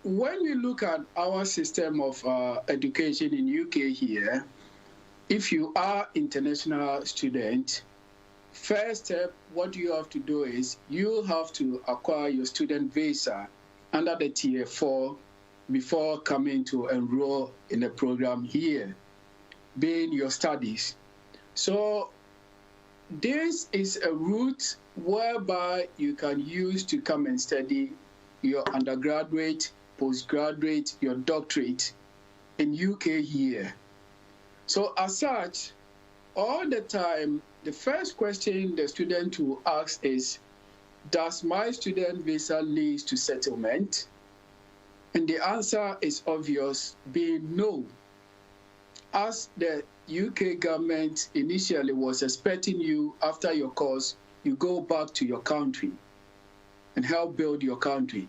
when we look at our system of education in UK here, if you are international student, first step, what you have to do is you have to acquire your student visa under the Tier 4 before coming to enroll in a program here, being your studies. So this is a route whereby you can use to come and study your undergraduate, postgraduate, your doctorate in UK here. So as such, all the time, the first question the student will ask is, does my student visa lead to settlement? And the answer is obvious, being no. As the UK government initially was expecting you, after your course, you go back to your country and help build your country.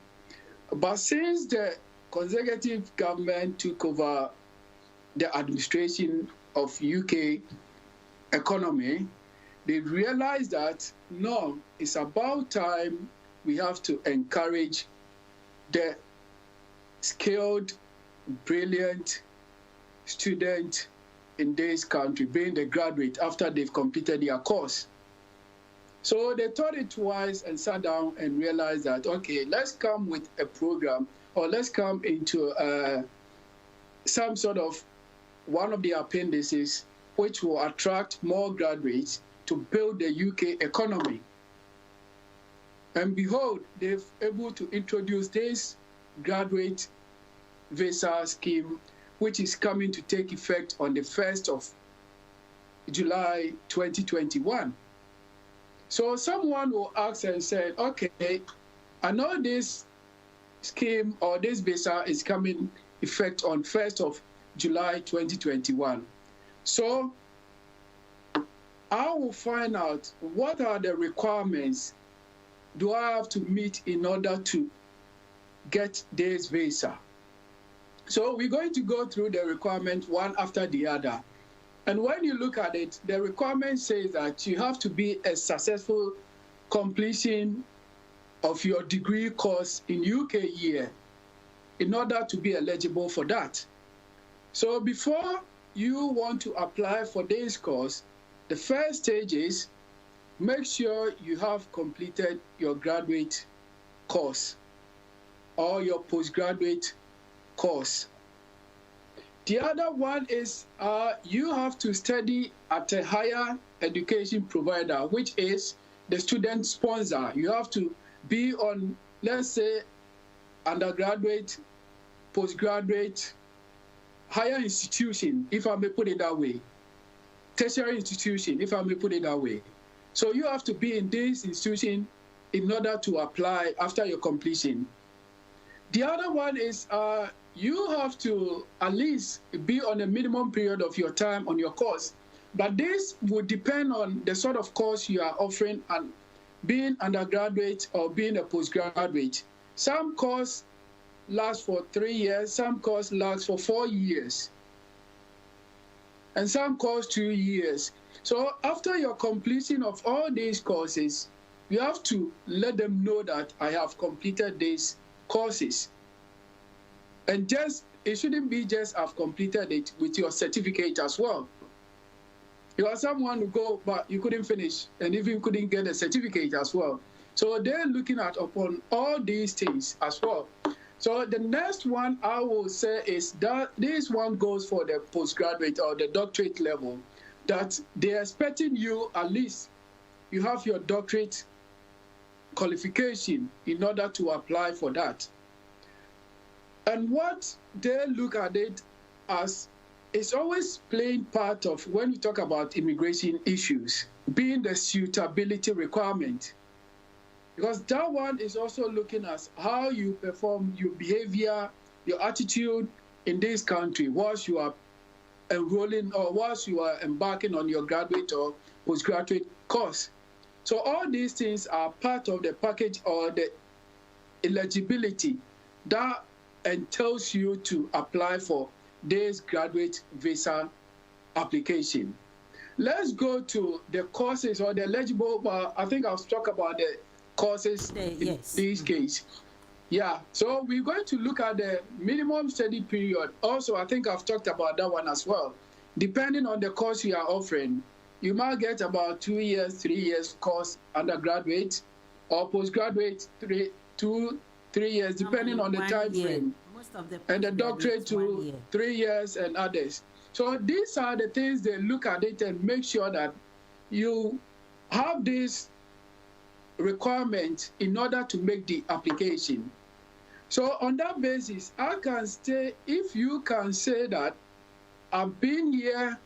But since the Conservative government took over the administration of UK economy, they realized that, no, it's about time we have to encourage the skilled, brilliant student in this country, being the graduate after they've completed their course. So they thought it twice and sat down and realized that, okay, let's come with a program, or let's come into some sort of one of the appendices which will attract more graduates to build the UK economy. And behold, they've able to introduce this graduate visa scheme, which is coming to take effect on the 1st of July 2021. So someone will ask and say, okay, I know this scheme or this visa is coming effect on 1st of July 2021. So I will find out what are the requirements do I have to meet in order to get this visa. So we're going to go through the requirements one after the other. And when you look at it, the requirement says that you have to be a successful completion of your degree course in UK year in order to be eligible for that. So before you want to apply for this course, the first stage is make sure you have completed your graduate course or your postgraduate course. The other one is you have to study at a higher education provider, which is the student sponsor. You have to be on, let's say, undergraduate, postgraduate, higher institution, if I may put it that way, tertiary institution, if I may put it that way. So you have to be in this institution in order to apply after your completion. The other one is you have to at least be on a minimum period of your time on your course. But this would depend on the sort of course you are offering, and being undergraduate or being a postgraduate. Some course lasts for 3 years, some course lasts for 4 years, and some course 2 years. So after your completion of all these courses, you have to let them know that I have completed these courses. And just, it shouldn't be just I've completed it with your certificate as well. You are someone who go, but you couldn't finish and even couldn't get a certificate as well. So they're looking at upon all these things as well. So the next one I will say is that this one goes for the postgraduate or the doctorate level, that they're expecting you at least you have your doctorate qualification in order to apply for that. And what they look at it as, it's always playing part of when we talk about immigration issues, being the suitability requirement. Because that one is also looking at how you perform, your behavior, your attitude in this country whilst you are enrolling or whilst you are embarking on your graduate or postgraduate course. So all these things are part of the package or the eligibility that entails you to apply for this graduate visa application. Let's go to the courses or the eligible, I think I'll talk about the courses in this case. Yeah, so we're going to look at the minimum study period. Also, I think I've talked about that one as well. Depending on the course you are offering, you might get about 2 years, 3 years course undergraduate, or postgraduate 3 years, depending on the time frame. And the doctorate to 3 years and others. So these are the things they look at it and make sure that you have this requirement in order to make the application. So on that basis, I can say, if you can say that I've been here,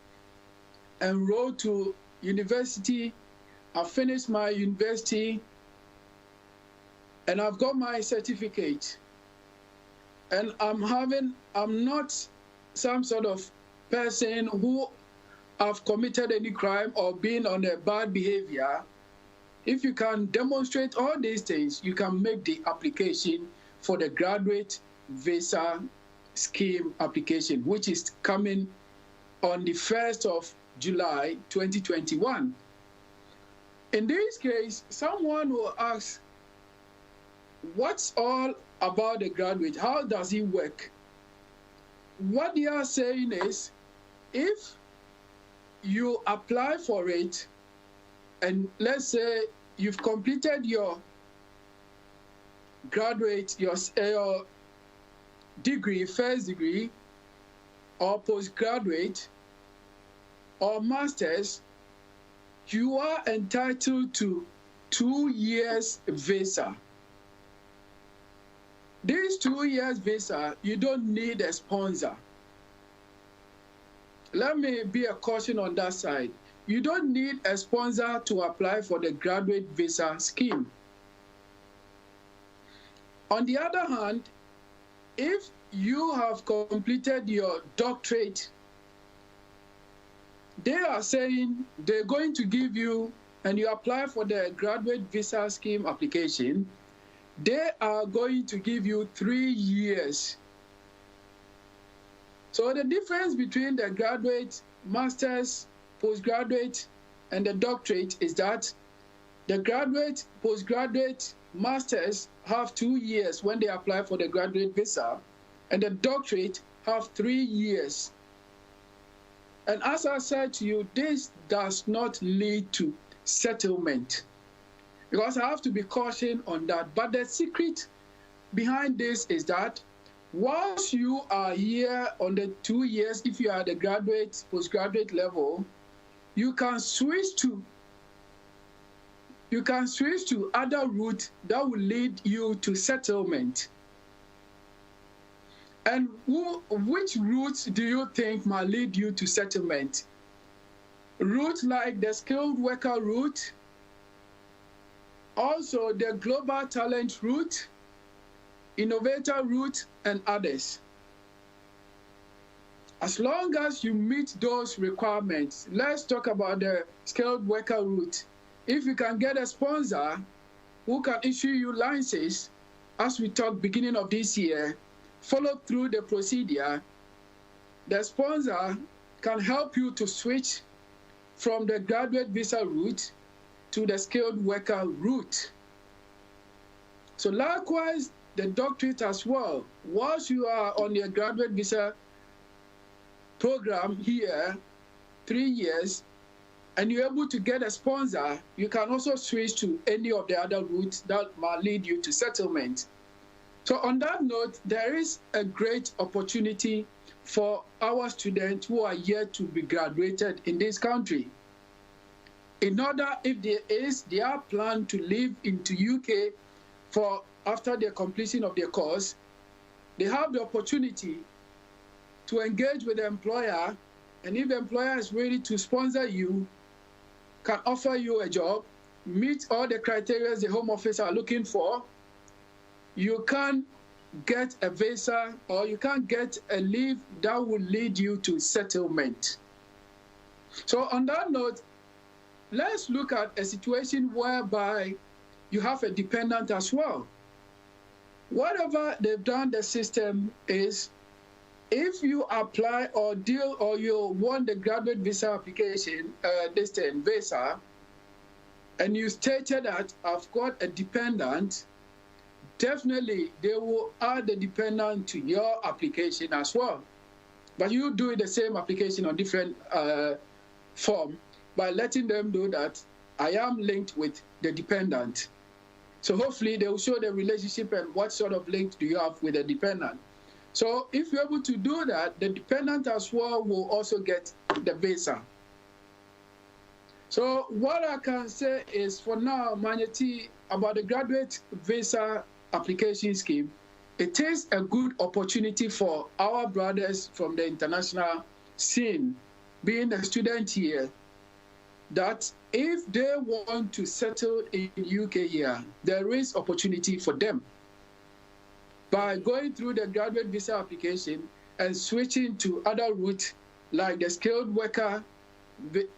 enrolled to university, I've finished my university, and I've got my certificate, and I'm not some sort of person who have committed any crime or been on a bad behavior. If you can demonstrate all these things, you can make the application for the graduate visa scheme application, which is coming on the 1st of July 2021. In this case, someone will ask, what's all about the graduate? How does it work? What they are saying is, if you apply for it, and let's say you've completed your graduate, your degree, first degree, or postgraduate, or master's, you are entitled to 2 years visa. These 2 years visa, you don't need a sponsor. Let me be a caution on that side. You don't need a sponsor to apply for the graduate visa scheme. On the other hand, if you have completed your doctorate, they are saying they're going to give you, and you apply for the graduate visa scheme application, they are going to give you 3 years. So the difference between the graduate, master's, postgraduate, and the doctorate is that the graduate, postgraduate, masters have 2 years when they apply for the graduate visa, and the doctorate have 3 years. And as I said to you, this does not lead to settlement, because I have to be cautious on that. But the secret behind this is that once you are here on the 2 years, if you are at the graduate, postgraduate level, you can switch to other route that will lead you to settlement. And which routes do you think might lead you to settlement? Routes like the skilled worker route, also the global talent route, innovator route, and others. As long as you meet those requirements, let's talk about the skilled worker route. If you can get a sponsor who can issue you licenses, as we talked beginning of this year, follow through the procedure, the sponsor can help you to switch from the graduate visa route to the skilled worker route. So likewise, the doctorate as well. Once you are on your graduate visa program here, 3 years, and you're able to get a sponsor, you can also switch to any of the other routes that might lead you to settlement. So on that note, there is a great opportunity for our students who are yet to be graduated in this country. In order, if there is their plan to live into UK for after the completion of their course, they have the opportunity to engage with the employer, and if the employer is ready to sponsor you, can offer you a job, meet all the criteria the Home Office are looking for, you can get a visa or you can get a leave that will lead you to settlement. So on that note, let's look at a situation whereby you have a dependent as well. Whatever they've done, the system is, if you apply or deal or you want the graduate visa application, visa, and you stated that I've got a dependent, definitely they will add the dependent to your application as well. But you do the same application on different form by letting them know that I am linked with the dependent. So hopefully they will show the relationship and what sort of link do you have with the dependent. So if you're able to do that, the dependent as well will also get the visa. So what I can say is for now, Manyeti, about the graduate visa application scheme, it is a good opportunity for our brothers from the international scene, being a student here, that if they want to settle in UK here, there is opportunity for them. By going through the graduate visa application and switching to other routes like the skilled worker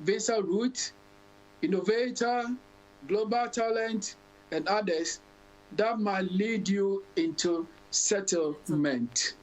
visa route, innovator, global talent, and others, that might lead you into settlement.